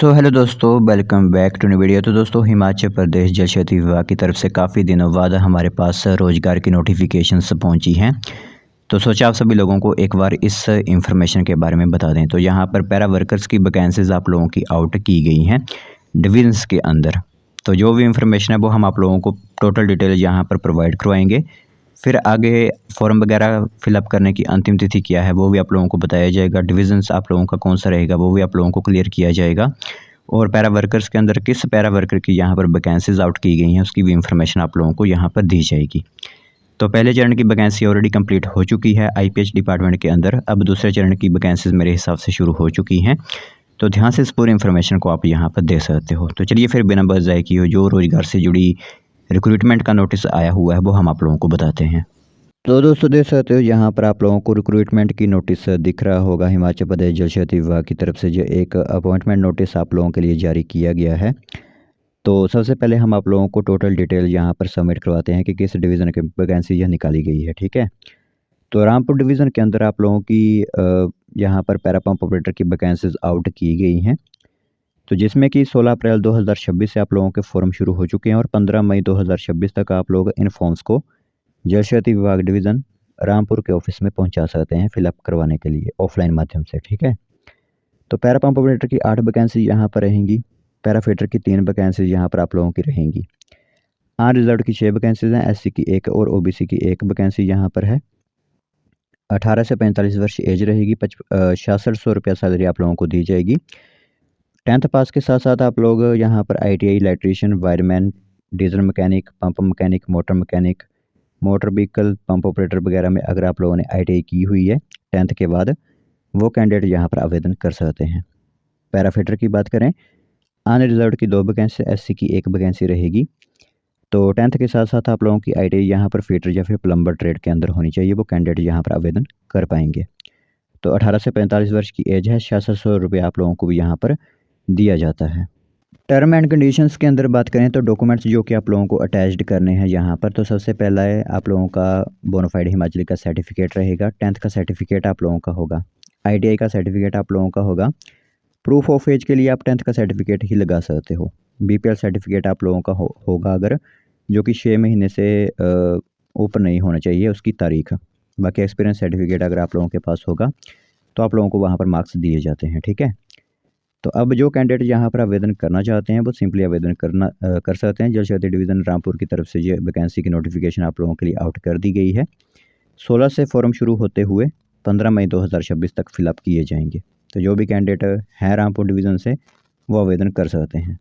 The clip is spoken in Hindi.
सो हेलो दोस्तों, welcome back to new video. तो दोस्तों, हिमाचल प्रदेश जल शक्ति विभाग की तरफ से काफ़ी दिनों बाद हमारे पास रोज़गार की नोटिफिकेशंस पहुंची हैं। तो सोचा आप सभी लोगों को एक बार इस इंफॉर्मेशन के बारे में बता दें। तो यहाँ पर पैरा वर्कर्स की वैकेंसीज आप लोगों की आउट की गई हैं डिविजन्स के अंदर। तो जो भी इंफॉर्मेशन है वो हम आप लोगों को टोटल डिटेल यहाँ पर प्रोवाइड करवाएंगे। फिर आगे फॉर्म वगैरह फिलअप करने की अंतिम तिथि क्या है वो भी आप लोगों को बताया जाएगा। डिविजन्स आप लोगों का कौन सा रहेगा वो भी आप लोगों को क्लियर किया जाएगा। और पैरा वर्कर्स के अंदर किस पैरा वर्कर की यहाँ पर वैकेंसीज आउट की गई हैं उसकी भी इंफॉर्मेशन आप लोगों को यहाँ पर दी जाएगी। तो पहले चरण की वैकेंसी ऑलरेडी कंप्लीट हो चुकी है आईपीएच डिपार्टमेंट के अंदर। अब दूसरे चरण की वैकेंसीज मेरे हिसाब से शुरू हो चुकी हैं। तो ध्यान से इस पूरी इन्फॉर्मेशन को आप यहाँ पर दे सकते हो। तो चलिए फिर बिना बजाय किए जो रोजगार से जुड़ी रिक्रूटमेंट का नोटिस आया हुआ है वो हम आप लोगों को बताते हैं। तो दोस्तों देख सकते हो यहाँ पर आप लोगों को रिक्रूटमेंट की नोटिस दिख रहा होगा। हिमाचल प्रदेश जल शक्ति विभाग की तरफ से जो एक अपॉइंटमेंट नोटिस आप लोगों के लिए जारी किया गया है। तो सबसे पहले हम आप लोगों को टोटल डिटेल यहाँ पर सबमिट करवाते हैं कि किस डिवीज़न की वैकेंसी यह निकाली गई है। ठीक है, तो रामपुर डिवीज़न के अंदर आप लोगों की यहाँ पर पैरा पंप ऑपरेटर की वैकेंसीज आउट की गई हैं। तो जिसमें कि 16 अप्रैल 2026 से आप लोगों के फॉर्म शुरू हो चुके हैं और 15 मई 2026 तक आप लोग इन फॉर्म्स को जल शक्ति विभाग डिवीज़न रामपुर के ऑफिस में पहुंचा सकते हैं फिलअप करवाने के लिए ऑफलाइन माध्यम से। ठीक है, तो पैरा पंप ऑपरेटर की 8 वैकेंसी यहाँ पर रहेंगी। पैराफिटर की 3 वैकेंसीज यहाँ पर आप लोगों की रहेंगी। अनरिजर्व्ड की 6 वैकेंसीज हैं। एससी की 1 और ओबीसी की 1 वैकेंसी यहाँ पर है। 18 से 45 वर्ष एज रहेगी। 6600 रुपया सैलरी आप लोगों को दी जाएगी। 10th पास के साथ साथ आप लोग यहाँ पर ITI electrician, wireman, diesel mechanic, pump mechanic, motor mechanic, motor vehicle, pump operator वगैरह में अगर आप लोगों ने ITI की हुई है 10th के बाद, वो कैंडिडेट यहाँ पर आवेदन कर सकते हैं। पैराफिटर की बात करें, अनरिजर्व्ड की 2 वैकेंसी, एससी की 1 वैकेंसी रहेगी। तो 10th के साथ साथ आप लोगों की ITI यहाँ पर फिटर या फिर प्लम्बर ट्रेड के अंदर होनी चाहिए, वो कैंडिडेट यहाँ पर आवेदन कर पाएंगे। तो 18 से 45 वर्ष की एज है। 6600 रुपये आप लोगों को भी यहाँ पर दिया जाता है। टर्म एंड कंडीशंस के अंदर बात करें तो डॉक्यूमेंट्स जो कि आप लोगों को अटैच्ड करने हैं यहाँ पर, तो सबसे पहला है आप लोगों का बोनाफाइड हिमाचली का सर्टिफिकेट रहेगा। 10th का सर्टिफिकेट आप लोगों का होगा। ITI का सर्टिफिकेट आप लोगों का होगा। प्रूफ ऑफ एज के लिए आप 10th का सर्टिफिकेट ही लगा सकते हो। BPL सर्टिफिकेट आप लोगों का होगा अगर, जो कि 6 महीने से ऊपर नहीं होना चाहिए उसकी तारीख। बाकी एक्सपीरियंस सर्टिफिकेट अगर आप लोगों के पास होगा तो आप लोगों को वहाँ पर मार्क्स दिए जाते हैं। ठीक है, तो अब जो कैंडिडेट यहाँ पर आवेदन करना चाहते हैं वो सिंपली आवेदन कर सकते हैं। जल शक्ति डिवीज़न रामपुर की तरफ से ये वैकेंसी की नोटिफिकेशन आप लोगों के लिए आउट कर दी गई है। 16 से फॉर्म शुरू होते हुए 15 मई 2026 तक फिलअप किए जाएंगे। तो जो भी कैंडिडेट हैं रामपुर डिवीज़न से वो आवेदन कर सकते हैं।